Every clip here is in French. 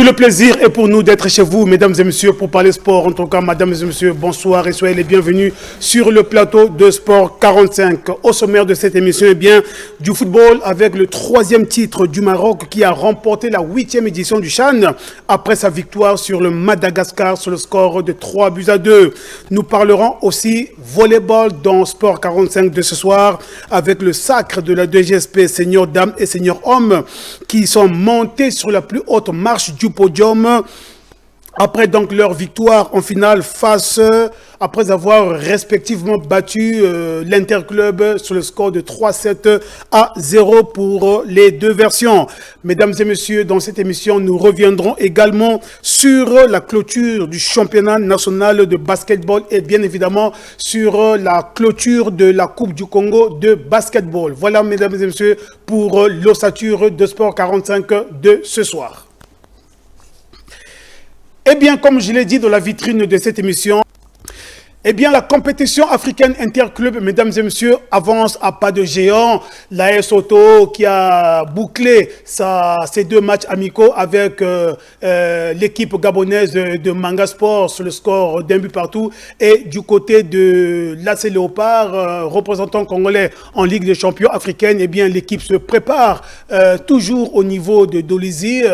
le plaisir est pour nous d'être chez vous, mesdames et messieurs, pour parler sport. En tout cas, mesdames et messieurs, bonsoir et soyez les bienvenus sur le plateau de Sport 45. Au sommaire de cette émission, du football avec le 3e titre du Maroc qui a remporté la 8e édition du CHAN après sa victoire sur le Madagascar sur le score de 3-2. Nous parlerons aussi volleyball dans Sport 45 de ce soir avec le sacre de la DGSP senior dames et senior hommes qui sont montés sur la plus haute marche du podium après donc leur victoire en finale après avoir respectivement battu l'Interclub sur le score de 3-7-0 pour les deux versions. Mesdames et messieurs, dans cette émission, nous reviendrons également sur la clôture du championnat national de basketball et bien évidemment sur la clôture de la Coupe du Congo de basketball. Voilà, mesdames et messieurs, pour l'ossature de Sport 45 de ce soir. Eh bien, comme je l'ai dit dans la vitrine de cette émission, la compétition africaine interclub, mesdames et messieurs, avance à pas de géant. L'AS Auto qui a bouclé ses 2 matchs amicaux avec l'équipe gabonaise de Manga Sport sur le score d'1 but partout. Et du côté de l'AS Léopard, représentant congolais en Ligue des champions africaine, l'équipe se prépare toujours au niveau de Dolisie.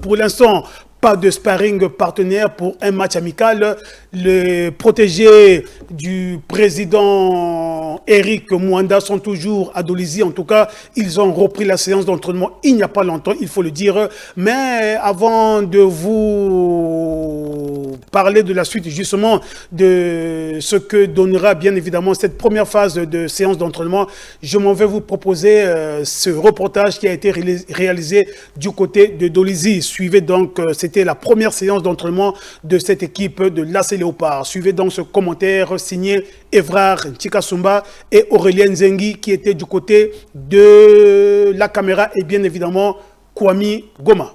Pour l'instant, pas de sparring partenaire pour un match amical. Les protégés du président Eric Mwanda sont toujours à Dolisie. En tout cas, ils ont repris la séance d'entraînement il n'y a pas longtemps, il faut le dire. Mais avant de vous parler de la suite, justement, de ce que donnera bien évidemment cette première phase de séance d'entraînement, je m'en vais vous proposer ce reportage qui a été réalisé du côté de Dolisie. Suivez donc, c'était la première séance d'entraînement de cette équipe de l'AS Léopard. Suivez donc ce commentaire signé Evrard Nchikasumba et Aurélien Zengi qui était du côté de la caméra et bien évidemment Kwame Goma.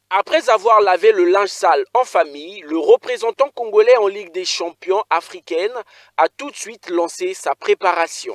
Après avoir lavé le linge sale en famille, le représentant congolais en Ligue des champions africaine a tout de suite lancé sa préparation.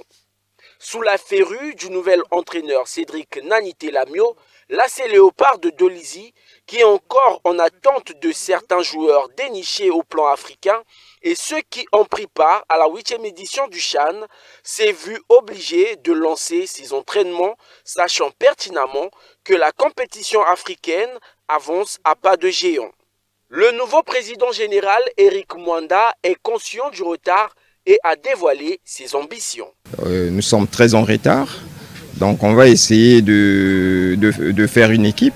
Sous la férue du nouvel entraîneur Cédric Nanité-Lamio, l'AS Léopard de Dolisie, qui est encore en attente de certains joueurs dénichés au plan africain, et ceux qui ont pris part à la 8e édition du CHAN, s'est vu obligé de lancer ses entraînements, sachant pertinemment que la compétition africaine avance à pas de géant. Le nouveau président général, Eric Mwanda, est conscient du retard et a dévoilé ses ambitions. Nous sommes très en retard, donc on va essayer de faire une équipe.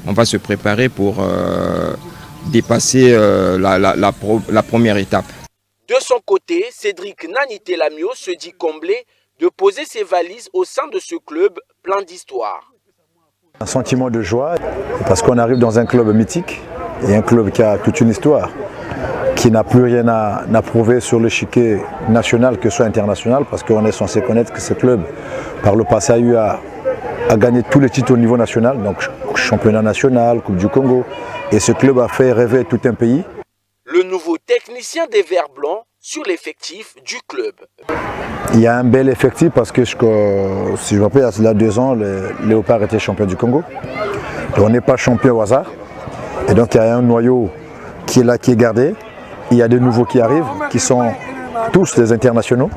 On va se préparer pour dépasser la première étape. De son côté, Cédric Nanité-Lamio se dit comblé de poser ses valises au sein de ce club plein d'histoire. Un sentiment de joie parce qu'on arrive dans un club mythique et un club qui a toute une histoire, qui n'a plus rien à prouver sur l'échiquier national que ce soit international, parce qu'on est censé connaître que ce club, par le passé, a eu à gagner tous les titres au niveau national, donc championnat national, Coupe du Congo, et ce club a fait rêver tout un pays. Le nouveau technicien des Verts Blancs sur l'effectif du club. Il y a un bel effectif parce que, si je me rappelle, il y a 2 ans, le Léopard était champion du Congo. Et on n'est pas champion au hasard. Et donc il y a un noyau qui est là, qui est gardé. Il y a des nouveaux qui arrivent, qui sont tous des internationaux.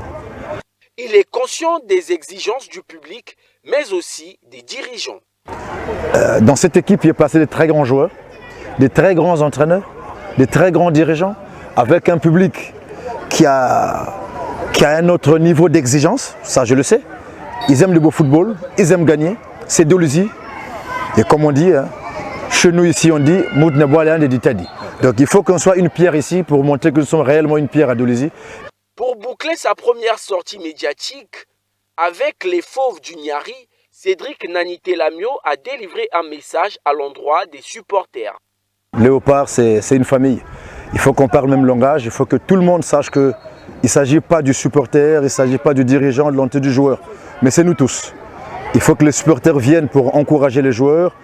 Il est conscient des exigences du public, mais aussi des dirigeants. Dans cette équipe, il est passé des très grands joueurs, des très grands entraîneurs, des très grands dirigeants, avec un public qui a un autre niveau d'exigence, ça je le sais. Ils aiment le beau football, ils aiment gagner, c'est Dolisie. Et comme on dit, chez nous ici on dit « Donc il faut qu'on soit une pierre ici pour montrer que nous sommes réellement une pierre à Dolisie. Pour boucler sa première sortie médiatique, avec les fauves du Niari, Cédric Nanité-Lamio a délivré un message à l'endroit des supporters. Léopard, c'est une famille. Il faut qu'on parle le même langage, il faut que tout le monde sache qu'il ne s'agit pas du supporter, il ne s'agit pas du dirigeant, de l'entrée du joueur, mais c'est nous tous. Il faut que les supporters viennent pour encourager les joueurs,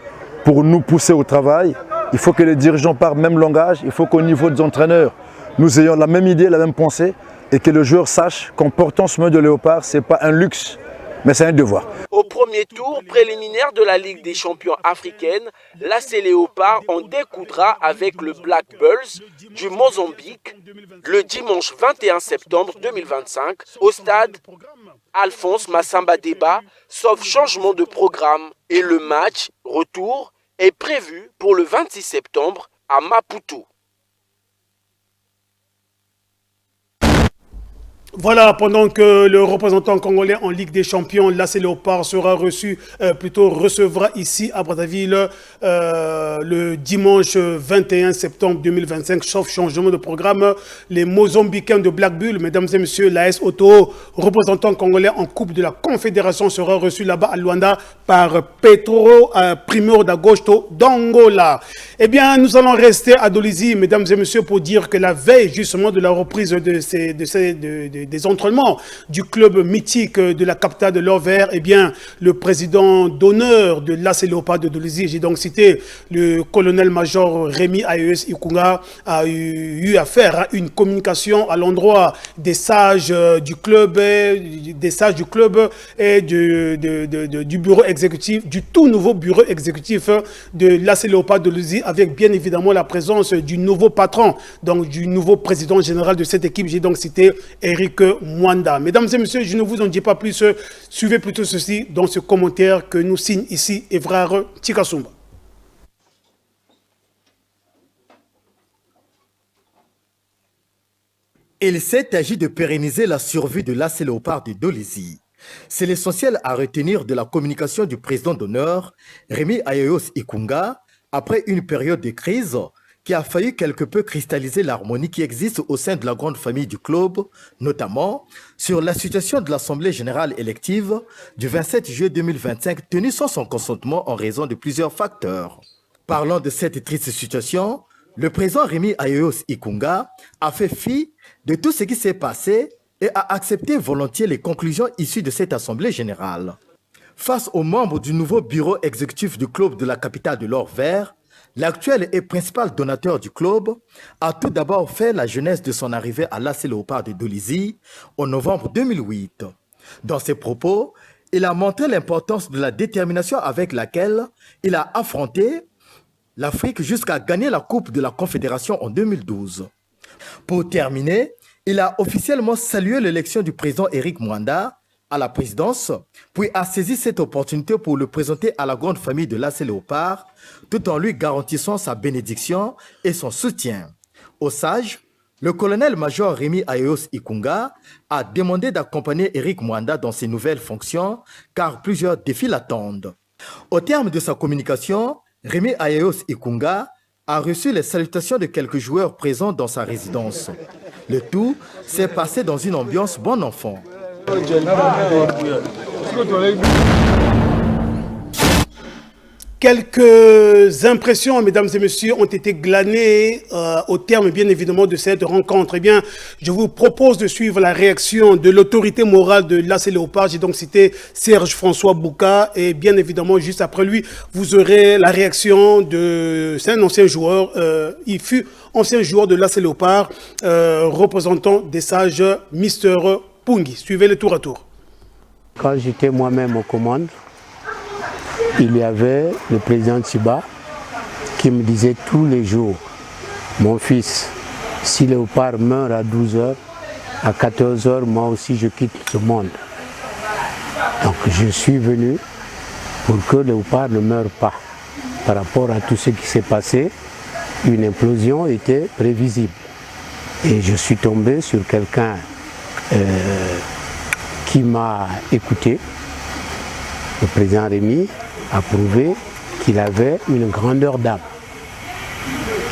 pour nous pousser au travail. Il faut que les dirigeants parlent le même langage, il faut qu'au niveau des entraîneurs, nous ayons la même idée, la même pensée, et que le joueur sache qu'en portant ce maillot de Léopard, ce n'est pas un luxe, mais c'est un devoir. Au premier tour préliminaire de la Ligue des champions africaine, l'AS Léopard en découdra avec le Black Bulls du Mozambique le dimanche 21 septembre 2025 au stade Alphonse Massamba Deba, sauf changement de programme. Et le match retour est prévu pour le 26 septembre à Maputo. Voilà, pendant que le représentant congolais en Ligue des Champions, l'AS Léopard, sera recevra ici à Brazzaville le dimanche 21 septembre 2025, sauf changement de programme. Les Mozambicains de Black Bull, mesdames et messieurs, l'AS Auto, représentant congolais en Coupe de la Confédération, sera reçu là-bas à Luanda par Petro Primeur d'Agosto d'Angola. Eh bien, nous allons rester à Dolisie, mesdames et messieurs, pour dire que la veille justement de la reprise des entraînements du club mythique de la capitale de l'Or-Vert, eh bien, le président d'honneur de l'AS Léopard de Dolisie, j'ai donc cité le colonel-major Rémi Ayeus Ikunga, a eu à faire une communication à l'endroit des sages du club, et du bureau exécutif, du tout nouveau bureau exécutif de l'AS Léopard de Dolisie, avec bien évidemment la présence du nouveau patron, donc du nouveau président général de cette équipe. J'ai donc cité Eric Mwanda. Mesdames et messieurs, je ne vous en dis pas plus. Suivez plutôt ceci dans ce commentaire que nous signe ici Evrard Tikasumba. Il s'est agi de pérenniser la survie de l'AS Léopard de Dolisie. C'est l'essentiel à retenir de la communication du président d'honneur, Rémi Ayeus Ikunga, après une période de crise qui a failli quelque peu cristalliser l'harmonie qui existe au sein de la grande famille du club, notamment sur la situation de l'Assemblée générale élective du 27 juillet 2025 tenue sans son consentement en raison de plusieurs facteurs. Parlant de cette triste situation, le président Rémi Ayeus Ikunga a fait fi de tout ce qui s'est passé et a accepté volontiers les conclusions issues de cette Assemblée générale. Face aux membres du nouveau bureau exécutif du club de la capitale de l'Or-Vert, l'actuel et principal donateur du club a tout d'abord fait la genèse de son arrivée à l'AS Léopard de Dolisie en novembre 2008. Dans ses propos, il a montré l'importance de la détermination avec laquelle il a affronté l'Afrique jusqu'à gagner la Coupe de la Confédération en 2012. Pour terminer, il a officiellement salué l'élection du président Eric Mwanda à la présidence, puis a saisi cette opportunité pour le présenter à la grande famille de l'AS Léopard, tout en lui garantissant sa bénédiction et son soutien. Au sage, le colonel-major Rémi Ayeus Ikunga a demandé d'accompagner Eric Mwanda dans ses nouvelles fonctions, car plusieurs défis l'attendent. Au terme de sa communication, Rémi Ayeus Ikunga a reçu les salutations de quelques joueurs présents dans sa résidence. Le tout s'est passé dans une ambiance bon enfant. Quelques impressions, mesdames et messieurs, ont été glanées au terme, bien évidemment, de cette rencontre. Eh bien, je vous propose de suivre la réaction de l'autorité morale de l'AS Léopard. J'ai donc cité Serge François Bouka. Et bien évidemment, juste après lui, vous aurez la réaction de... C'est un ancien joueur. Il fut ancien joueur de l'AS Léopard, représentant des sages, Mister Pungi. Suivez-le tour à tour. Quand j'étais moi-même aux commandes, il y avait le président Tsiba qui me disait tous les jours, mon fils, si Léopard meurt à 12h, à 14h, moi aussi je quitte ce monde. Donc je suis venu pour que Léopard ne meure pas. Par rapport à tout ce qui s'est passé, une implosion était prévisible. Et je suis tombé sur quelqu'un qui m'a écouté. Le président Rémi a prouvé qu'il avait une grandeur d'âme.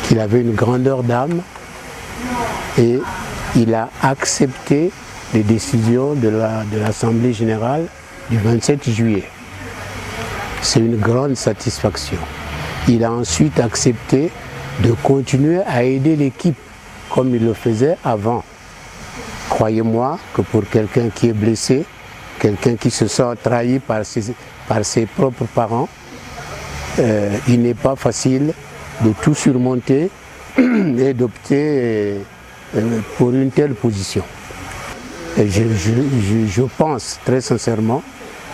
Qu'il avait une grandeur d'âme et il a accepté les décisions de l'Assemblée générale du 27 juillet. C'est une grande satisfaction. Il a ensuite accepté de continuer à aider l'équipe comme il le faisait avant. Croyez-moi que pour quelqu'un qui est blessé, quelqu'un qui se sent trahi par ses propres parents, il n'est pas facile de tout surmonter et d'opter pour une telle position. Et je pense très sincèrement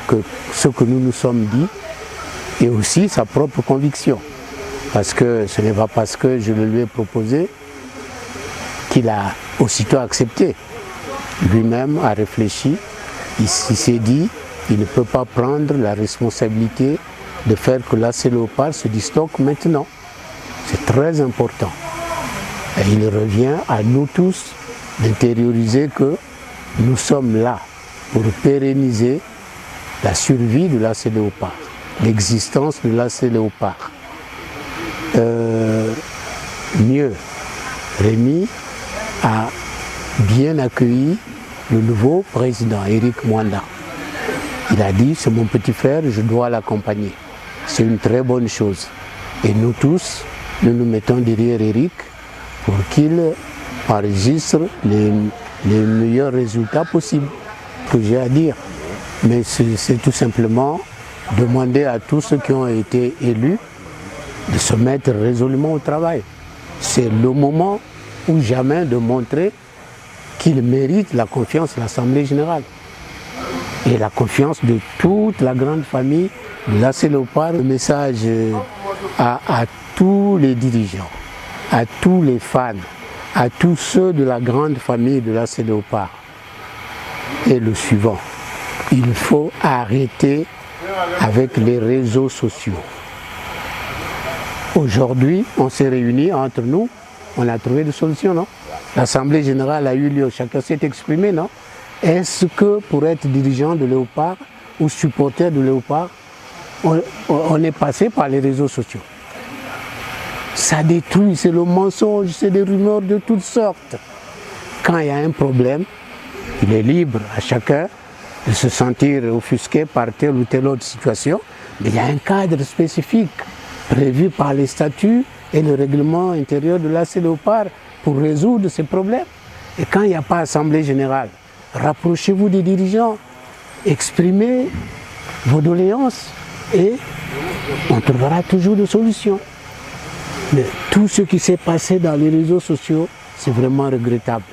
que ce que nous nous sommes dit et aussi sa propre conviction. Parce que ce n'est pas parce que je le lui ai proposé qu'il a aussitôt accepté. Lui-même a réfléchi, il s'est dit qu'il ne peut pas prendre la responsabilité de faire que l'AS Léopard se disloque maintenant. C'est très important. Et il revient à nous tous d'intérioriser que nous sommes là pour pérenniser la survie de l'AS Léopard, l'existence de l'AS Léopard. Mieux, Rémi a bien accueilli le nouveau président, Éric Mwanda. Il a dit, c'est mon petit frère, je dois l'accompagner. C'est une très bonne chose. Et nous tous, nous nous mettons derrière Éric pour qu'il enregistre les meilleurs résultats possibles que j'ai à dire. Mais c'est tout simplement demander à tous ceux qui ont été élus de se mettre résolument au travail. C'est le moment ou jamais de montrer qu'il mérite la confiance de l'Assemblée générale et la confiance de toute la grande famille de l'AS Léopard. Le message à tous les dirigeants, à tous les fans, à tous ceux de la grande famille de l'AS Léopard est le suivant. Il faut arrêter avec les réseaux sociaux. Aujourd'hui, on s'est réunis entre nous, on a trouvé des solutions, non? L'Assemblée générale a eu lieu, chacun s'est exprimé, non? Est-ce que pour être dirigeant de Léopard ou supporter de Léopard, on est passé par les réseaux sociaux? Ça détruit, c'est le mensonge, c'est des rumeurs de toutes sortes. Quand il y a un problème, il est libre à chacun de se sentir offusqué par telle ou telle autre situation, mais il y a un cadre spécifique prévu par les statuts et le règlement intérieur de l'AS Léopard pour résoudre ces problèmes. Et quand il n'y a pas assemblée générale, rapprochez-vous des dirigeants, exprimez vos doléances et on trouvera toujours des solutions. Mais tout ce qui s'est passé dans les réseaux sociaux, c'est vraiment regrettable.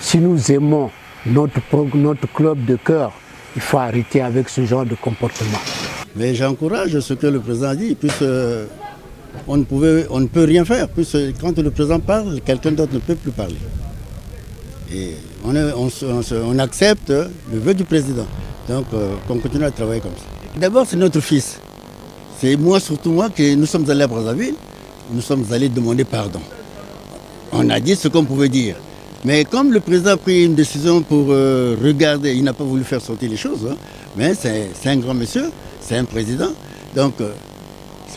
Si nous aimons notre club de cœur, il faut arrêter avec ce genre de comportement. Mais j'encourage ce que le président a dit, puisque on ne peut rien faire, puisque quand le président parle, quelqu'un d'autre ne peut plus parler. Et on accepte le vœu du président. Donc on continue à travailler comme ça. D'abord, c'est notre fils. C'est moi, surtout moi, que nous sommes allés à Brazzaville, nous sommes allés demander pardon. On a dit ce qu'on pouvait dire. Mais comme le président a pris une décision pour regarder, il n'a pas voulu faire sortir les choses, hein, mais c'est un grand monsieur, c'est un président. Donc,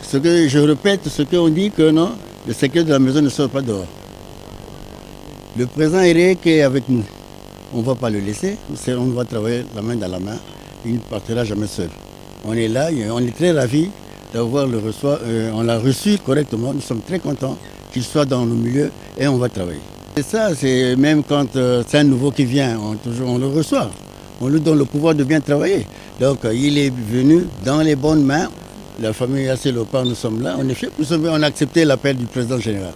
ce que je répète, ce qu'on dit que non, le secret de la maison ne sort pas dehors. Le président Eric est avec nous. On ne va pas le laisser, on va travailler la main dans la main. Il ne partira jamais seul. On est là, on est très ravis d'avoir le reçoit. On l'a reçu correctement, nous sommes très contents qu'il soit dans nos milieux et on va travailler. Et ça, c'est même quand c'est un nouveau qui vient, on le reçoit. On lui donne le pouvoir de bien travailler. Donc il est venu dans les bonnes mains. La famille AS Léopard, nous sommes là. On est fiers. On a accepté l'appel du président général.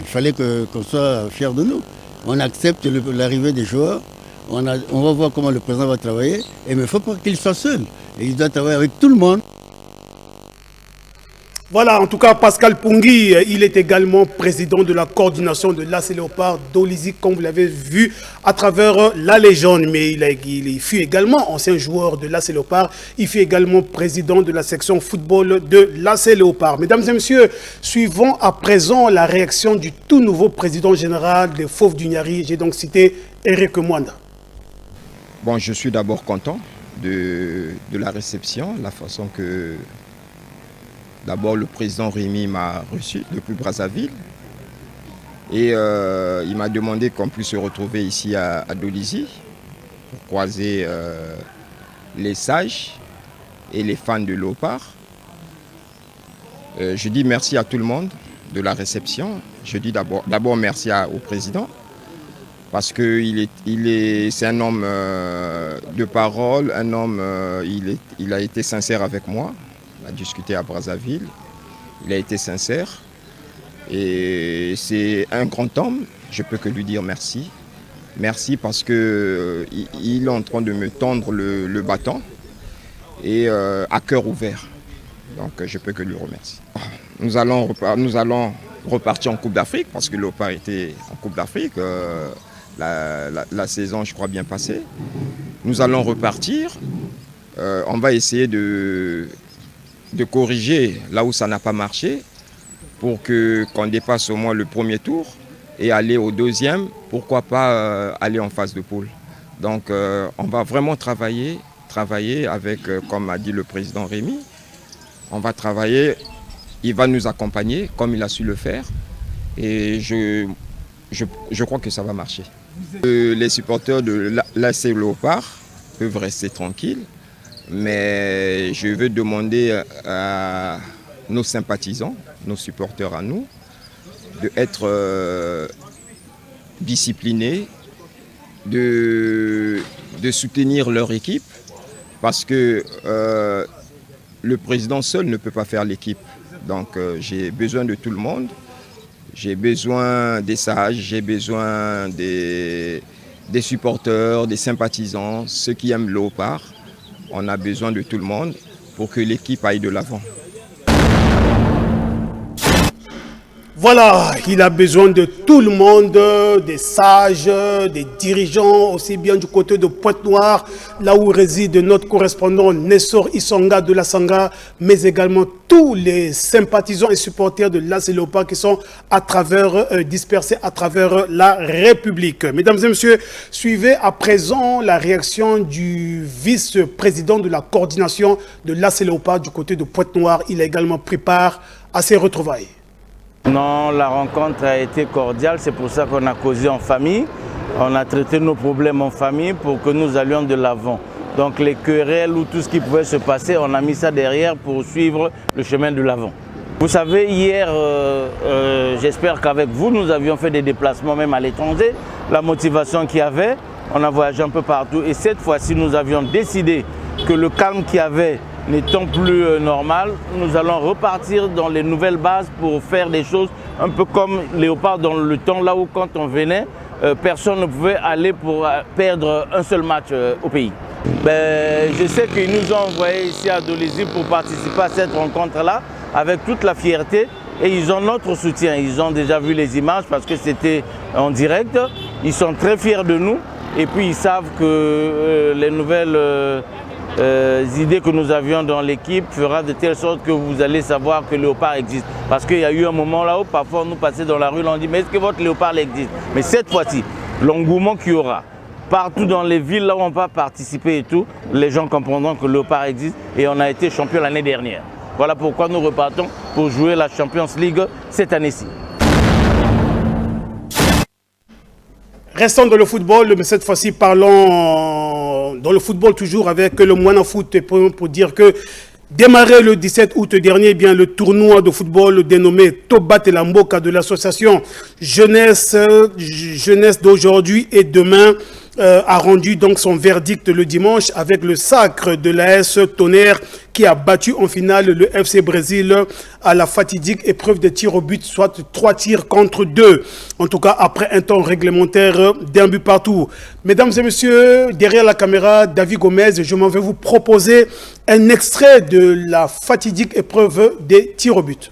Il fallait qu'on soit fiers de nous. On accepte l'arrivée des joueurs. On va voir comment le président va travailler. Mais il ne faut pas qu'il soit seul. Et il doit travailler avec tout le monde. Voilà, en tout cas, Pascal Pungui, il est également président de la coordination de l'AS Léopard d'Olizy, comme vous l'avez vu à travers la légende. Mais il fut également ancien joueur de l'AS Léopard. Il fut également président de la section football de l'AS Léopard. Mesdames et messieurs, suivons à présent la réaction du tout nouveau président général des Fauves du Niari. J'ai donc cité Éric Mwanda. Bon, je suis d'abord content de la réception, la façon que... D'abord, le président Rémi m'a reçu depuis Brazzaville et il m'a demandé qu'on puisse se retrouver ici à Dolizy pour croiser les sages et les fans de Léopard. Je dis merci à tout le monde de la réception. Je dis d'abord merci au président parce que c'est un homme de parole, un homme, il a été sincère avec moi. On a discuté à Brazzaville, il a été sincère et c'est un grand homme, je peux que lui dire merci. Merci parce qu'il est en train de me tendre le bâton et à cœur ouvert. Donc je peux que lui remercier. Nous allons repartir en Coupe d'Afrique parce que Léopard était en Coupe d'Afrique. La saison, je crois, bien passée. Nous allons repartir. On va essayer de corriger là où ça n'a pas marché pour qu'on dépasse au moins le premier tour et aller au deuxième, pourquoi pas aller en phase de poule. Donc on va vraiment travailler avec, comme a dit le président Rémi, on va travailler, il va nous accompagner comme il a su le faire et je crois que ça va marcher. Les supporters de l'AS Léopard peuvent rester tranquilles, mais je veux demander à nos sympathisants, nos supporters à nous, d'être disciplinés, de soutenir leur équipe, parce que le président seul ne peut pas faire l'équipe. Donc j'ai besoin de tout le monde. J'ai besoin des sages, j'ai besoin des supporters, des sympathisants, ceux qui aiment Léopard. On a besoin de tout le monde pour que l'équipe aille de l'avant. Voilà, il a besoin de tout le monde, des sages, des dirigeants, aussi bien du côté de Pointe-Noire, là où réside notre correspondant Nessor Isonga de la Sanga, mais également tous les sympathisants et supporters de l'AS Léopard qui sont dispersés à travers la République. Mesdames et messieurs, suivez à présent la réaction du vice-président de la coordination de l'AS Léopard du côté de Pointe-Noire. Il a également pris part à ces retrouvailles. Non, la rencontre a été cordiale, c'est pour ça qu'on a causé en famille. On a traité nos problèmes en famille pour que nous allions de l'avant. Donc les querelles ou tout ce qui pouvait se passer, on a mis ça derrière pour suivre le chemin de l'avant. Vous savez, hier, j'espère qu'avec vous, nous avions fait des déplacements même à l'étranger. La motivation qu'il y avait, on a voyagé un peu partout. Et cette fois-ci, nous avions décidé que le calme qu'il y avait n'étant plus normal, nous allons repartir dans les nouvelles bases pour faire des choses un peu comme Léopard dans le temps, là où quand on venait, personne ne pouvait aller pour perdre un seul match au pays. Je sais qu'ils nous ont envoyés ici à Dolézy pour participer à cette rencontre-là avec toute la fierté et ils ont notre soutien. Ils ont déjà vu les images parce que c'était en direct. Ils sont très fiers de nous et puis ils savent que les nouvelles idées que nous avions dans l'équipe fera de telle sorte que vous allez savoir que Léopard existe. Parce qu'il y a eu un moment là où parfois nous passait dans la rue, on dit mais est-ce que votre Léopard existe? Mais cette fois-ci, l'engouement qu'il y aura, partout dans les villes là où on va participer et tout, les gens comprendront que Léopard existe et on a été champion l'année dernière. Voilà pourquoi nous repartons pour jouer la Champions League cette année-ci. Restons dans le football, mais cette fois-ci parlons dans le football toujours avec le Moana Foot pour dire que démarré le 17 août dernier, bien le tournoi de football dénommé Tobat Telamboka de l'association Jeunesse d'aujourd'hui et demain a rendu donc son verdict le dimanche avec le sacre de l'AS Tonnerre qui a battu en finale le FC Brésil à la fatidique épreuve de tir au but, soit 3 tirs contre 2. En tout cas, après un temps réglementaire d'un but partout. Mesdames et messieurs, derrière la caméra, David Gomez, je m'en vais vous proposer un extrait de la fatidique épreuve des tirs au but.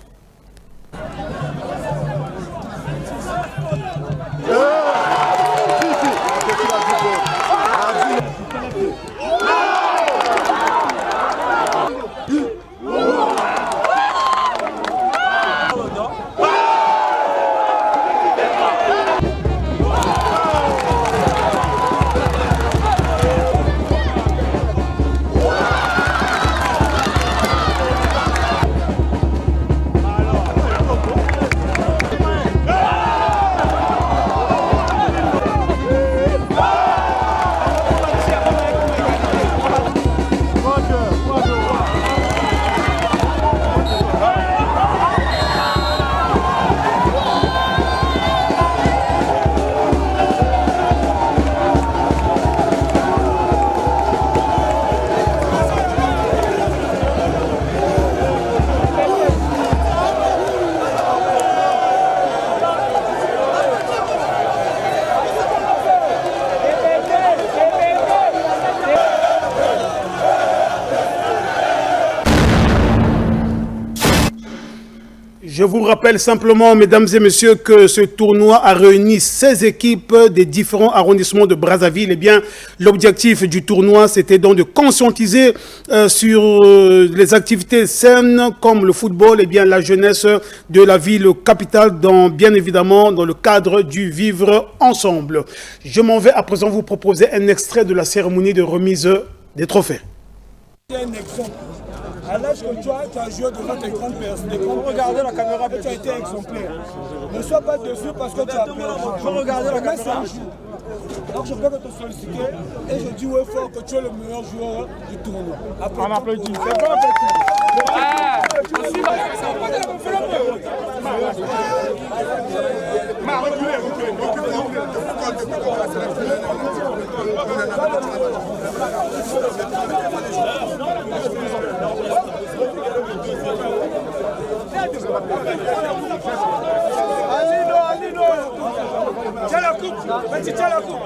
vous rappelle simplement, mesdames et messieurs, que ce tournoi a réuni 16 équipes des différents arrondissements de Brazzaville. Eh bien, l'objectif du tournoi, c'était donc de conscientiser sur les activités saines comme le football, eh bien, la jeunesse de la ville capitale, bien évidemment dans le cadre du vivre ensemble. Je m'en vais à présent vous proposer un extrait de la cérémonie de remise des trophées. Un exemple. À l'âge que tu as joué devant tes grandes personnes, regarder la caméra, tu as été exemplaire. Ne sois pas déçu parce que tu as perdu. Je regardais la caméra. Donc je peux te solliciter et je dis ouais fort que tu es le meilleur joueur du tournoi. On applaudit. C'est bon, tiens la coupe, petit, tiens la coupe.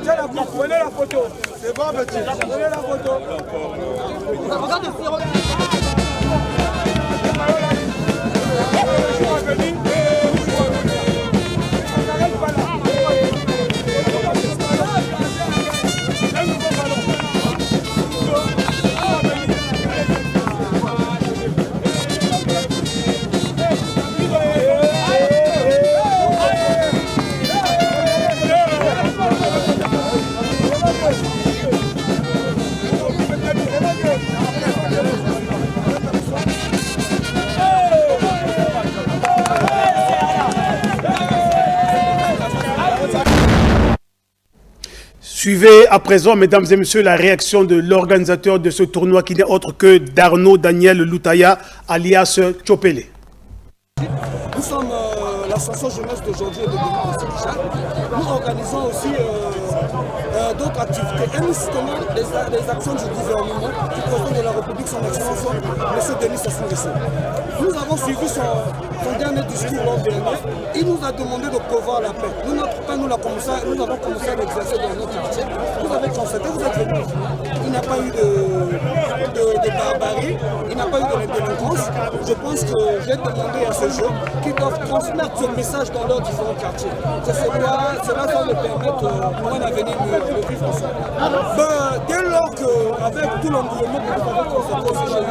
Tiens la coupe, prenez la photo. C'est bon, petit. Prenez la photo. Regarde ici, regarde. Suivez à présent, mesdames et messieurs, la réaction de l'organisateur de ce tournoi qui n'est autre que Darno Daniel Loutaya, alias Chopele. Nous sommes l'association jeunesse d'aujourd'hui et de demain en Sénégal. Nous organisons aussi d'autres activités et nous soutenons les actions du gouvernement du président de la République, son excellence, M. Denis Sassou Nguesso. Nous avons suivi son dernier discours l'an dernier. Il nous a demandé de prévoir la paix. Nous, notre paix, nous avons commencé à l'exercer dans notre quartier. Vous avez constaté, vous êtes venus. Il n'y a pas eu de barbarie, il n'y a pas eu de délinquance. Je pense que j'ai demandé à ce jeu qu'ils doivent transmettre ce message dans leurs différents quartiers. Cela va nous permettre pour un avenir de vivre ensemble. Dès lors qu'avec tout l'environnement que vous avez constaté au CGI,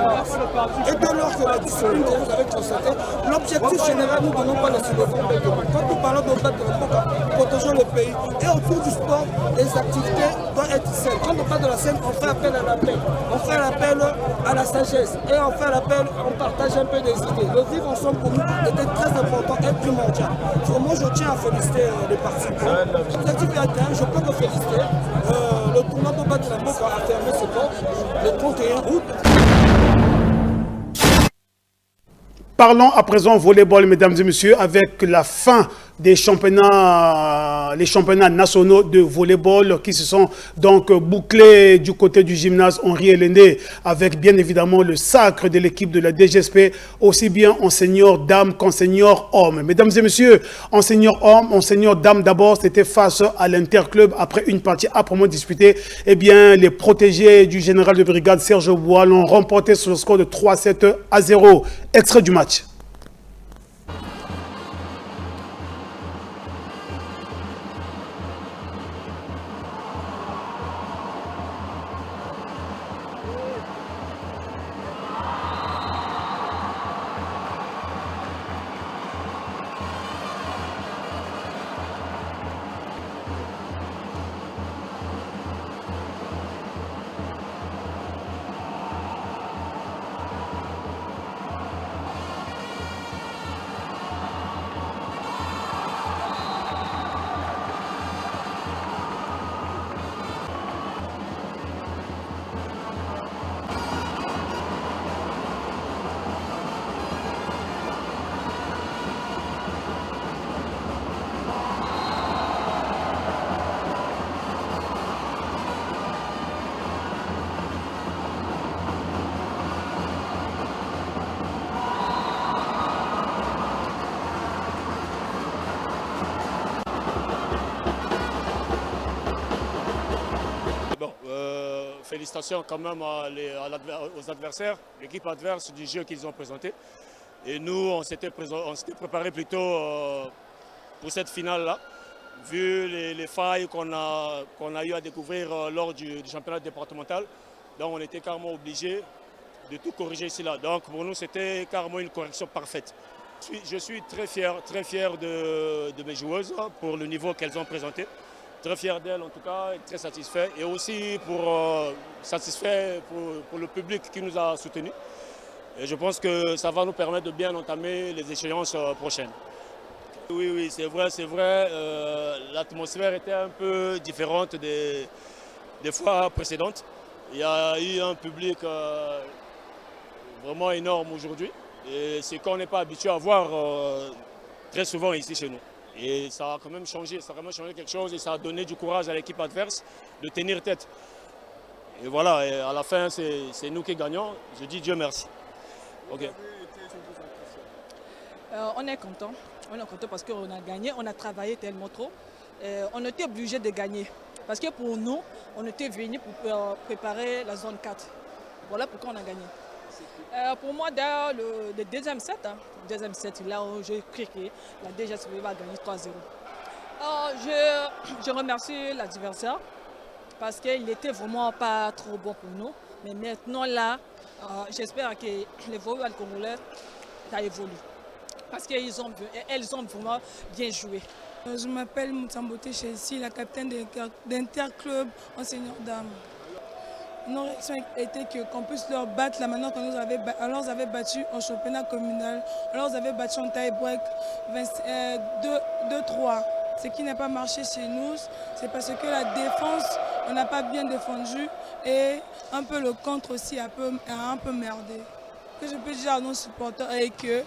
et dès lors que la discipline que vous avez constatée, l'objectif général, nous ne donnons pas le soulever. Quand nous parlons de battre le protéger le pays, et autour du sport, les activités doivent être saines. Quand on parle de la scène, on fait appel à la paix, on fait appel à la sagesse, et on fait appel, on partage un peu des idées. Le vivre ensemble pour nous était très important et primordial. Vraiment, je tiens à féliciter les participants. L'objectif est atteint, je peux me féliciter. Le tournoi de battre la Boca a fermé ses portes le 31 août. Parlons à présent volleyball, mesdames et messieurs, avec la fin des championnats, les championnats nationaux de volleyball qui se sont donc bouclés du côté du gymnase Henri Elendé, avec bien évidemment le sacre de l'équipe de la DGSP, aussi bien en senior dame qu'en senior homme. Mesdames et messieurs, en senior homme, en senior dame d'abord, c'était face à l'Interclub après une partie âprement disputée. Eh bien, les protégés du général de brigade Serge Bois l'ont remporté sur le score de 3-7-0. Extrait du match. Félicitations quand même aux adversaires, l'équipe adverse du jeu qu'ils ont présenté. Et nous, on s'était préparé plutôt pour cette finale-là, vu les failles qu'on a eu à découvrir lors du championnat départemental. Donc on était carrément obligé de tout corriger ici là. Donc pour nous, c'était carrément une correction parfaite. Je suis très fier de mes joueuses pour le niveau qu'elles ont présenté. Très fier d'elles en tout cas, et très satisfait. Et aussi satisfait pour le public qui nous a soutenus. Et je pense que ça va nous permettre de bien entamer les échéances prochaines. Oui, c'est vrai. L'atmosphère était un peu différente des fois précédentes. Il y a eu un public vraiment énorme aujourd'hui. Et c'est qu'on n'est pas habitué à voir très souvent ici chez nous. Et ça a quand même changé, quelque chose et ça a donné du courage à l'équipe adverse de tenir tête. Et voilà, et à la fin, c'est nous qui gagnons. Je dis Dieu merci. Okay. On est content parce qu'on a gagné, on a travaillé tellement trop. On était obligé de gagner parce que pour nous, on était venus pour préparer la zone 4. Voilà pourquoi on a gagné. Pour moi, d'ailleurs, le deuxième set, là où j'ai cru que la DGSP va gagner 3-0. Je remercie l'adversaire parce qu'il n'était vraiment pas trop bon pour nous. Mais maintenant, là, j'espère que les volleyball congolais ça évolue. Parce qu'elles ont vraiment bien joué. Je m'appelle Moutsamboté Chelsea, la capitaine d'Interclub en senior dame. Nos réactions étaient qu'on puisse leur battre la manière qu'on nous avait battu. Alors, on avait battu en championnat communal. Alors, on avait battu en tie-break 2-3. Ce qui n'a pas marché chez nous, c'est parce que la défense, on n'a pas bien défendu et un peu le contre aussi a un peu merdé. Ce que je peux dire à nos supporters est que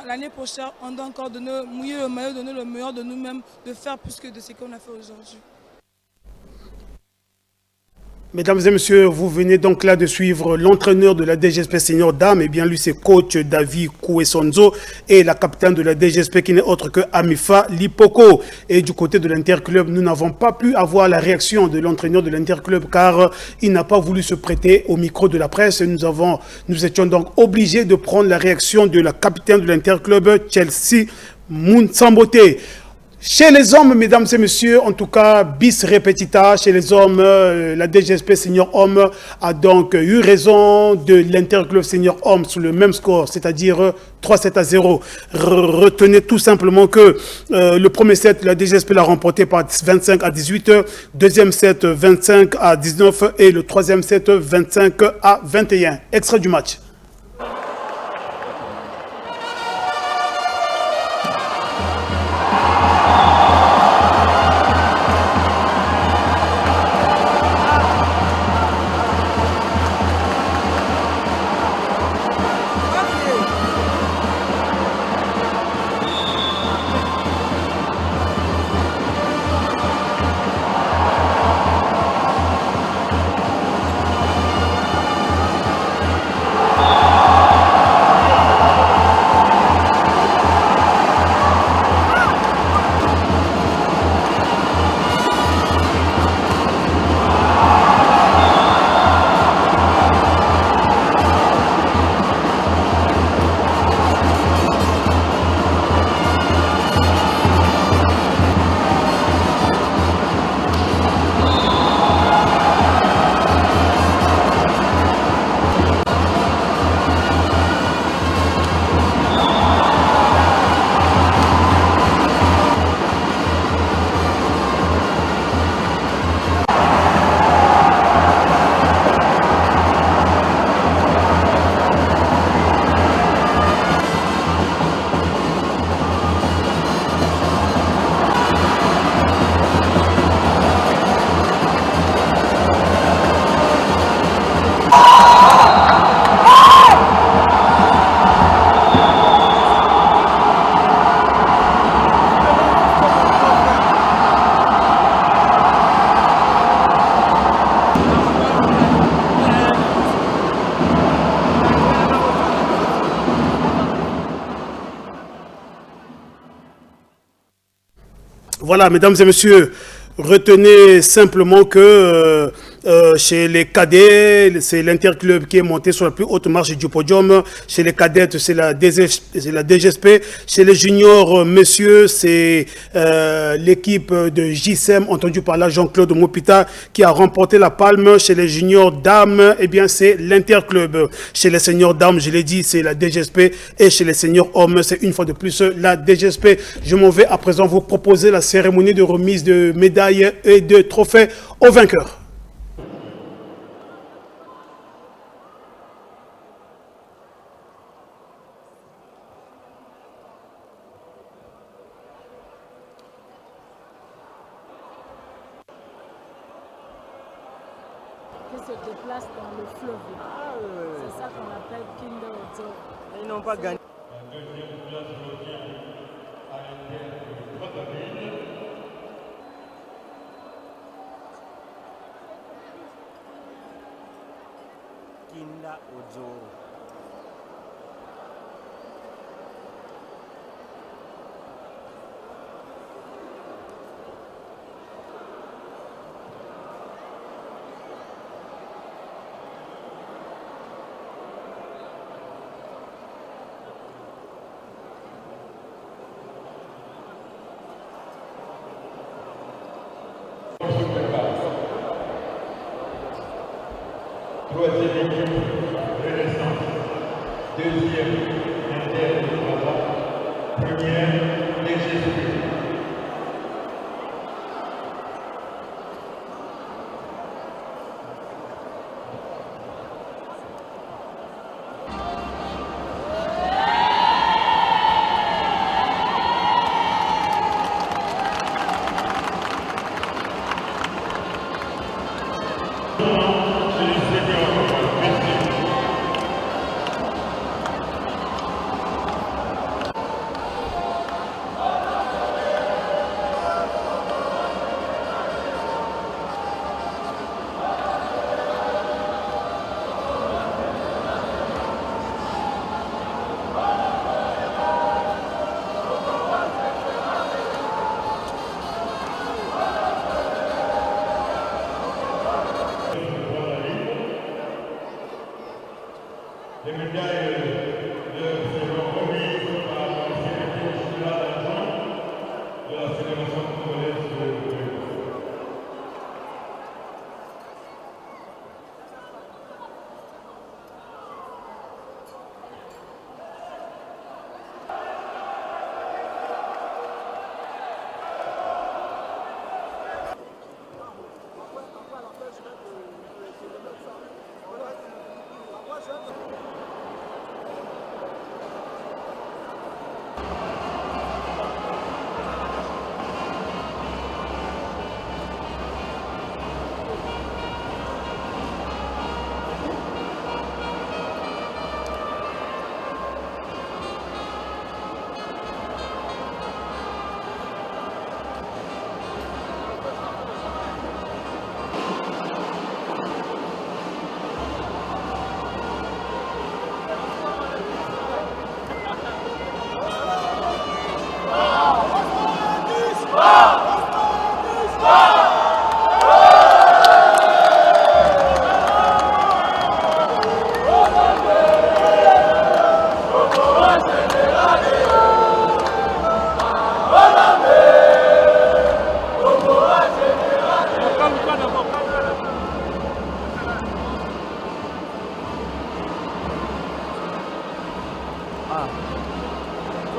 l'année prochaine, on doit encore mouiller le maillot, donner le meilleur de nous-mêmes, de faire plus que de ce qu'on a fait aujourd'hui. Mesdames et messieurs, vous venez donc là de suivre l'entraîneur de la DGSP Senior Dame, et bien lui c'est coach David Kouessonzo et la capitaine de la DGSP qui n'est autre que Amifa Lipoko. Et du côté de l'Interclub, nous n'avons pas pu avoir la réaction de l'entraîneur de l'Interclub car il n'a pas voulu se prêter au micro de la presse. Nous étions donc obligés de prendre la réaction de la capitaine de l'Interclub, Chelsea Moutsambote. Chez les hommes, mesdames et messieurs, en tout cas, bis repetita, chez les hommes, la DGSP Senior Homme a donc eu raison de l'Interclub Senior Homme sous le même score, c'est-à-dire 3-7-0. Retenez tout simplement que le premier set, la DGSP l'a remporté par 25-18, deuxième set 25-19 et le troisième set 25-21. Extrait du match. Voilà, mesdames et messieurs, retenez simplement que Chez les cadets, c'est l'Interclub qui est monté sur la plus haute marche du podium. Chez les cadettes, c'est la DGSP. Chez les juniors, messieurs, c'est l'équipe de JSM, entendu par là Jean-Claude Mopita, qui a remporté la palme. Chez les juniors dames, eh bien, c'est l'Interclub. Chez les seniors dames, je l'ai dit, c'est la DGSP. Et chez les seniors hommes, c'est une fois de plus la DGSP. Je m'en vais à présent vous proposer la cérémonie de remise de médailles et de trophées aux vainqueurs. Qui se déplacent dans le fleuve. C'est ça qu'on appelle Kinder Ozo. Ils n'ont pas gagné. Kinda Ozo. Troisième équipe, Renaissance. Deuxième, Inter de Brazza. Première, DGSP. Les médailles seront remises par le secrétaire général adjoint de la Fédération congolaise de football.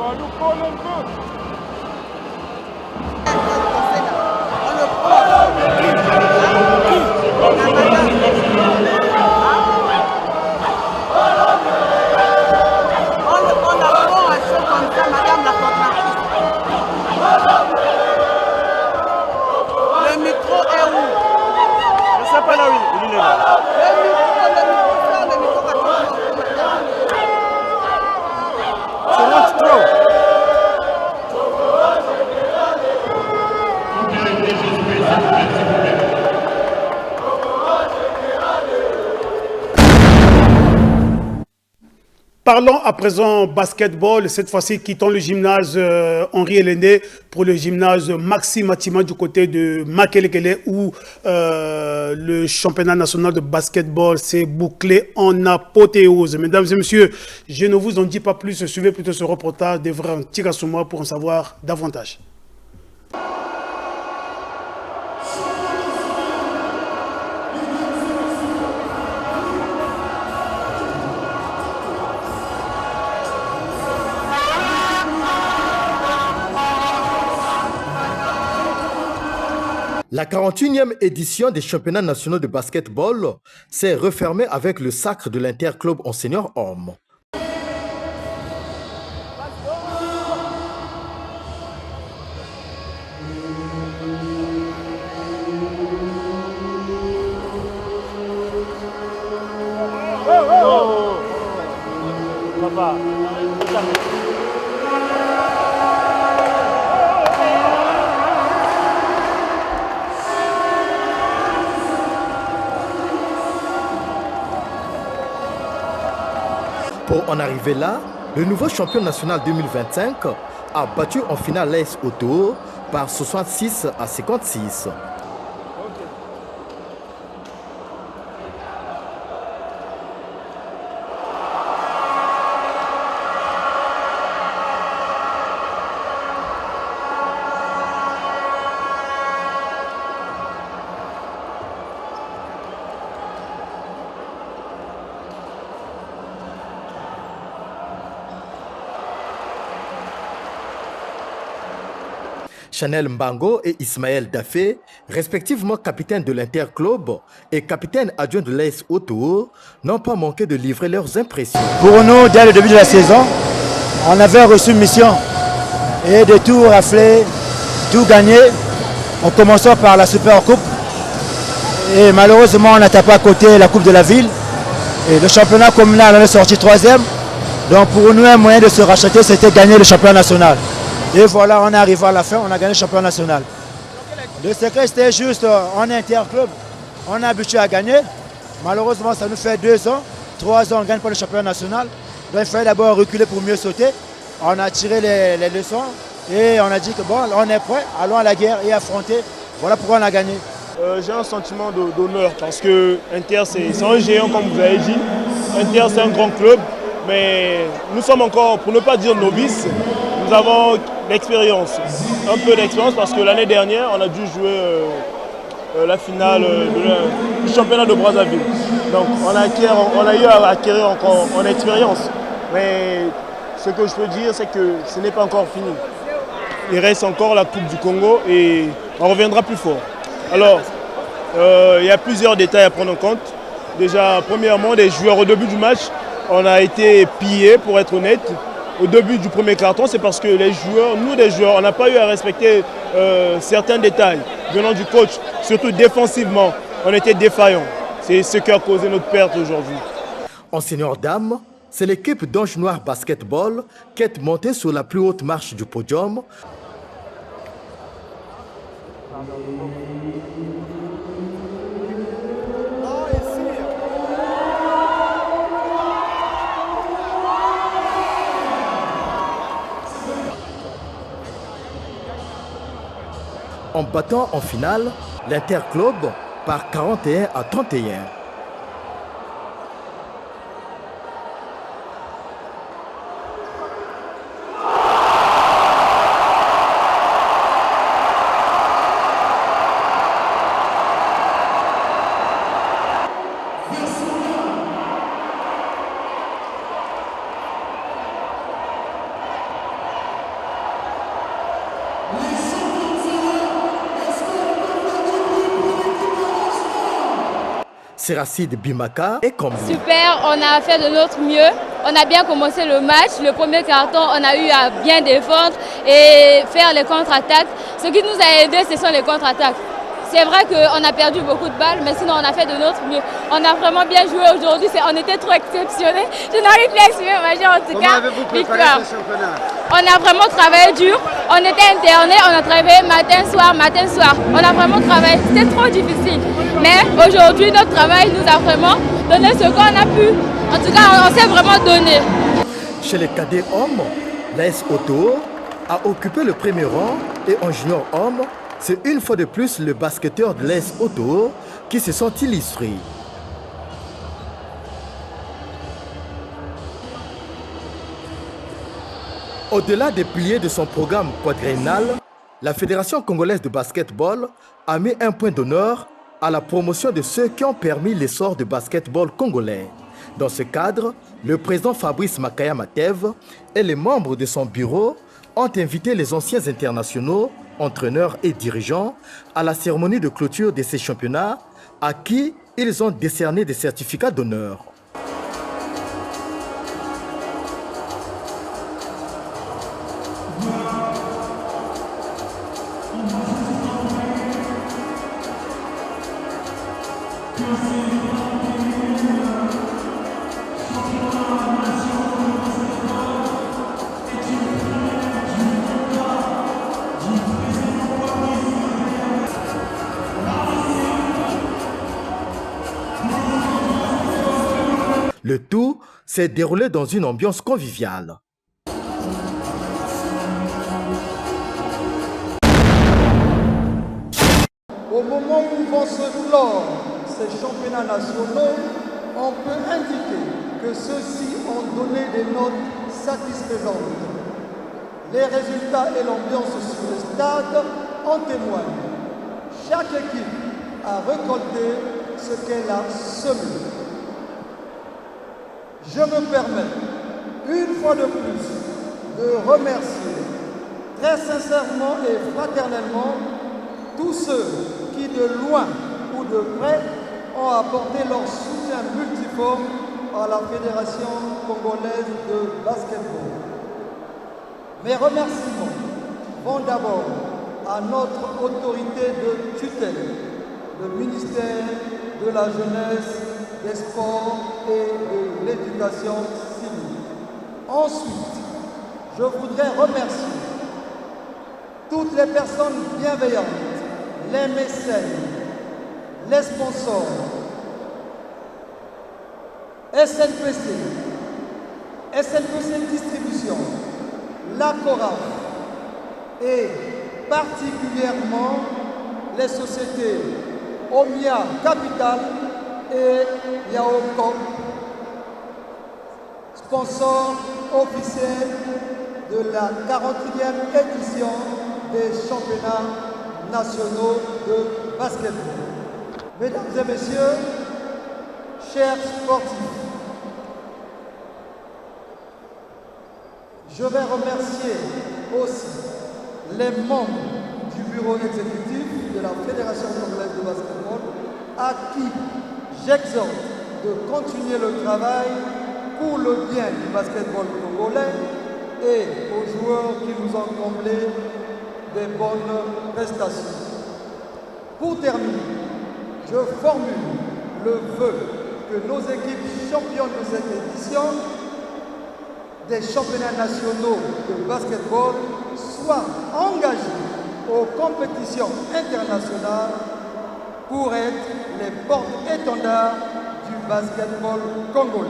On le prend. Parlons à présent basketball, cette fois-ci quittons le gymnase Henri Elené pour le gymnase Maxime Matima du côté de Makelekele où le championnat national de basketball s'est bouclé en apothéose. Mesdames et messieurs, je ne vous en dis pas plus, suivez plutôt ce reportage d'Evran Tigasuma pour en savoir davantage. La 41e édition des championnats nationaux de basketball s'est refermée avec le sacre de l'Interclub en senior homme. Pour en arriver là, le nouveau champion national 2025 a battu en finale l'AS Auto par 66 à 56. Chanel Mbango et Ismaël Dafé, respectivement capitaine de l'Interclub et capitaine adjoint de l'AS Auto, n'ont pas manqué de livrer leurs impressions. Pour nous, dès le début de la saison, on avait reçu une mission et de tout rafler, tout gagner, en commençant par la Super Coupe. Et malheureusement, on n'a pas à côté la Coupe de la Ville. Et le championnat communal, on est sorti 3e. Donc pour nous, un moyen de se racheter, c'était gagner le championnat national. Et voilà, on est arrivé à la fin, on a gagné le championnat national. Le secret, c'était juste, on est Interclub, on est habitué à gagner. Malheureusement, ça nous fait 2 ans, 3 ans, on ne gagne pas le championnat national. Donc il fallait d'abord reculer pour mieux sauter. On a tiré les leçons et on a dit que bon, on est prêt, allons à la guerre et affronter. Voilà pourquoi on a gagné. J'ai un sentiment d'honneur parce que Inter, c'est un géant, comme vous avez dit. Inter, c'est un grand club, mais nous sommes encore, pour ne pas dire novices, nous avons l'expérience, un peu d'expérience parce que l'année dernière, on a dû jouer la finale du championnat de Brazzaville. Donc on a eu à acquérir encore en expérience. Mais ce que je peux dire, c'est que ce n'est pas encore fini. Il reste encore la Coupe du Congo et on reviendra plus fort. Alors, il y a plusieurs détails à prendre en compte. Déjà, premièrement, les joueurs au début du match, on a été pillés, pour être honnête. Au début du premier carton, c'est parce que les joueurs, nous les joueurs, on n'a pas eu à respecter certains détails venant du coach, surtout défensivement. On était défaillants. C'est ce qui a causé notre perte aujourd'hui. En senior dames, c'est l'équipe d'Ange Noir Basketball qui est montée sur la plus haute marche du podium. En battant en finale l'Interclub par 41 à 31. Seracide Bimaka est comblé. Super, on a fait de notre mieux. On a bien commencé le match. Le premier carton, on a eu à bien défendre et faire les contre-attaques. Ce qui nous a aidé, ce sont les contre-attaques. C'est vrai qu'on a perdu beaucoup de balles, mais sinon on a fait de notre mieux. On a vraiment bien joué aujourd'hui, on était trop exceptionnels. Je n'arrive plus à exprimer ma joie, en tout cas, victoire. On a vraiment travaillé dur, on était internés, on a travaillé matin, soir. On a vraiment travaillé, c'était trop difficile. Mais aujourd'hui, notre travail nous a vraiment donné ce qu'on a pu. En tout cas, on s'est vraiment donné. Chez les cadets hommes, l'AS Auto a occupé le premier rang et en junior homme, c'est une fois de plus le basketteur de l'AS Auto qui se sont illustrés. Au-delà des piliers de son programme quadriennal, la Fédération congolaise de basketball a mis un point d'honneur à la promotion de ceux qui ont permis l'essor du basketball congolais. Dans ce cadre, le président Fabrice Makaya Matev et les membres de son bureau ont invité les anciens internationaux, entraîneurs et dirigeants à la cérémonie de clôture de ces championnats à qui ils ont décerné des certificats d'honneur. Le tout s'est déroulé dans une ambiance conviviale. Au moment où vont se clore ces championnats nationaux, on peut indiquer que ceux-ci ont donné des notes satisfaisantes. Les résultats et l'ambiance sur le stade en témoignent. Chaque équipe a récolté ce qu'elle a semé. Je me permets, une fois de plus, de remercier très sincèrement et fraternellement tous ceux qui, de loin ou de près, ont apporté leur soutien multiforme à la Fédération congolaise de basketball. Mes remerciements vont d'abord à notre autorité de tutelle, le ministère de la Jeunesse, des Sports et de l'Éducation civile. Ensuite, je voudrais remercier toutes les personnes bienveillantes, les mécènes, les sponsors, SNPC, SNPC Distribution, la CORAF et particulièrement les sociétés Omia Capital et Yaocom, sponsor officiel de la 41e édition des championnats nationaux de basketball. Mesdames et messieurs, chers sportifs, je vais remercier aussi les membres du bureau exécutif de la Fédération congolaise de basketball à qui j'exhorte de continuer le travail pour le bien du basketball congolais et aux joueurs qui nous ont comblé des bonnes prestations. Pour terminer, je formule le vœu que nos équipes championnes de cette édition des championnats nationaux de basketball soient engagées aux compétitions internationales pour être les porte-étendards du basketball congolais.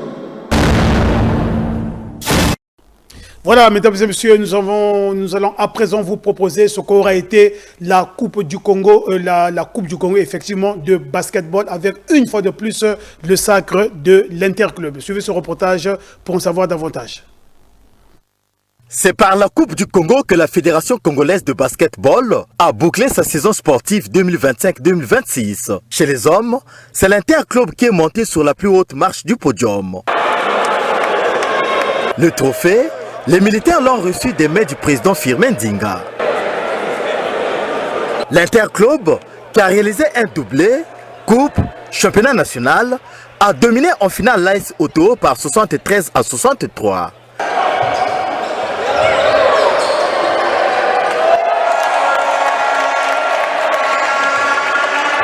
Voilà, mesdames et messieurs, nous allons à présent vous proposer ce qu'aura été la Coupe du Congo, la Coupe du Congo, effectivement, de basketball, avec une fois de plus le sacre de l'Interclub. Suivez ce reportage pour en savoir davantage. C'est par la Coupe du Congo que la Fédération congolaise de basketball a bouclé sa saison sportive 2025-2026. Chez les hommes, c'est l'Interclub qui est monté sur la plus haute marche du podium. Le trophée, les militaires l'ont reçu des mains du président Firmin Ndinga. L'Interclub, qui a réalisé un doublé, coupe, championnat national, a dominé en finale l'AS Auto par 73-63.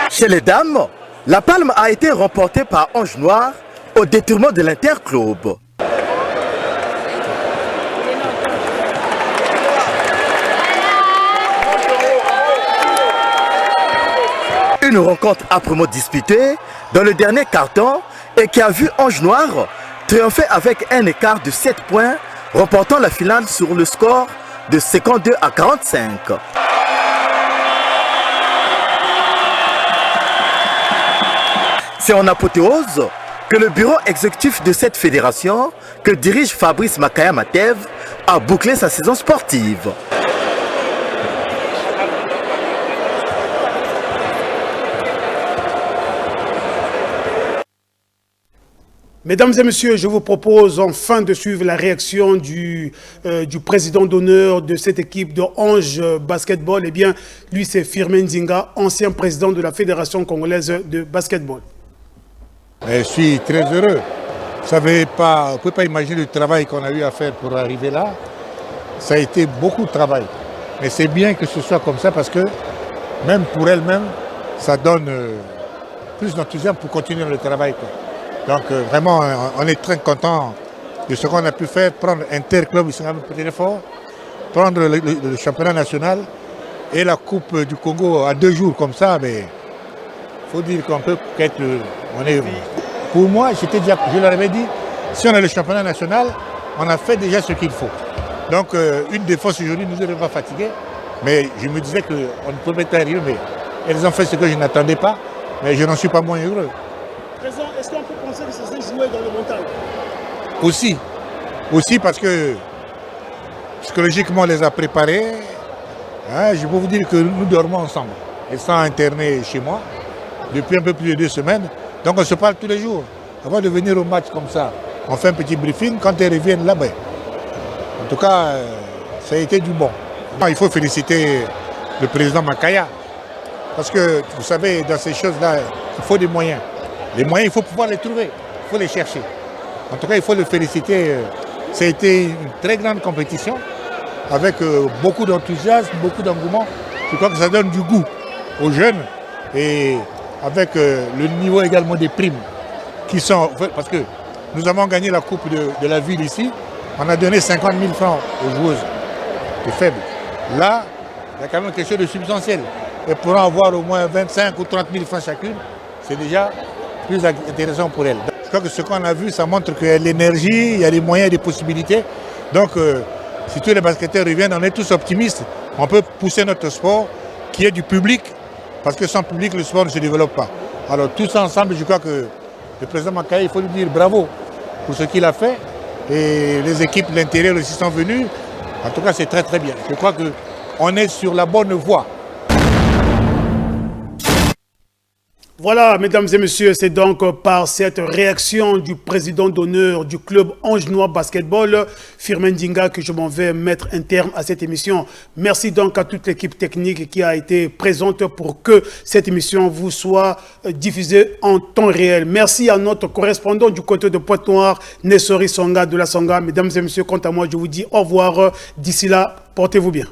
Chez les dames, la palme a été remportée par Ange Noir au détriment de l'Interclub. Une rencontre âprement disputée dans le dernier carton et qui a vu Ange Noir triompher avec un écart de 7 points remportant la finale sur le score de 52 à 45. C'est en apothéose que le bureau exécutif de cette fédération, que dirige Fabrice Makaya Matev, a bouclé sa saison sportive. Mesdames et messieurs, je vous propose enfin de suivre la réaction du président d'honneur de cette équipe de Ange Basketball. Eh bien, lui, c'est Firmin Nzinga, ancien président de la Fédération congolaise de basketball. Je suis très heureux. Vous savez pas, on ne peut pas imaginer le travail qu'on a eu à faire pour arriver là. Ça a été beaucoup de travail. Mais c'est bien que ce soit comme ça parce que même pour elle-même, ça donne plus d'enthousiasme pour continuer le travail, quoi. Donc vraiment, on est très content de ce qu'on a pu faire, prendre Interclub, ils sont un peu très fort, prendre le championnat national et la Coupe du Congo à 2 jours comme ça, mais il faut dire qu'on peut être... Pour moi, je leur avais dit, si on a le championnat national, on a fait déjà ce qu'il faut. Donc une défense aujourd'hui nous aurait pas fatigués, mais je me disais qu'on ne pouvait pas arriver, mais elles ont fait ce que je n'attendais pas, mais je n'en suis pas moins heureux. Président, est-ce qu'on peut penser que ça s'est joué dans le mental? Aussi parce que psychologiquement on les a préparés. Hein, je peux vous dire que nous dormons ensemble. Elles sont internées chez moi depuis un peu plus de 2 semaines. Donc on se parle tous les jours. Avant de venir au match comme ça, on fait un petit briefing. Quand elles reviennent là-bas, en tout cas, ça a été du bon. Il faut féliciter le président Makaya. Parce que vous savez, dans ces choses-là, il faut des moyens. Les moyens, il faut pouvoir les trouver, il faut les chercher. En tout cas, il faut le féliciter. Ça a été une très grande compétition, avec beaucoup d'enthousiasme, beaucoup d'engouement. Je crois que ça donne du goût aux jeunes, et avec le niveau également des primes, qui sont... Parce que nous avons gagné la Coupe de la ville ici, on a donné 50 000 francs aux joueuses. C'est faible. Là, il y a quand même quelque chose de substantiel. Et pour en avoir au moins 25 ou 30 000 francs chacune, c'est déjà plus intéressant pour elles. Je crois que ce qu'on a vu, ça montre qu'il y a l'énergie, il y a des moyens et des possibilités. Donc, si tous les basketteurs reviennent, on est tous optimistes. On peut pousser notre sport, qui est du public, parce que sans public, le sport ne se développe pas. Alors, tous ensemble, je crois que le président Makaya, il faut lui dire bravo pour ce qu'il a fait. Et les équipes de l'intérieur aussi sont venues. En tout cas, c'est très très bien. Je crois qu'on est sur la bonne voie. Voilà, mesdames et messieurs, c'est donc par cette réaction du président d'honneur du club Ange Noir Basketball, Firmin Nzinga, que je m'en vais mettre un terme à cette émission. Merci donc à toute l'équipe technique qui a été présente pour que cette émission vous soit diffusée en temps réel. Merci à notre correspondant du côté de Pointe-Noire, Nessori Songa de la Songa. Mesdames et messieurs, quant à moi, je vous dis au revoir. D'ici là, portez-vous bien.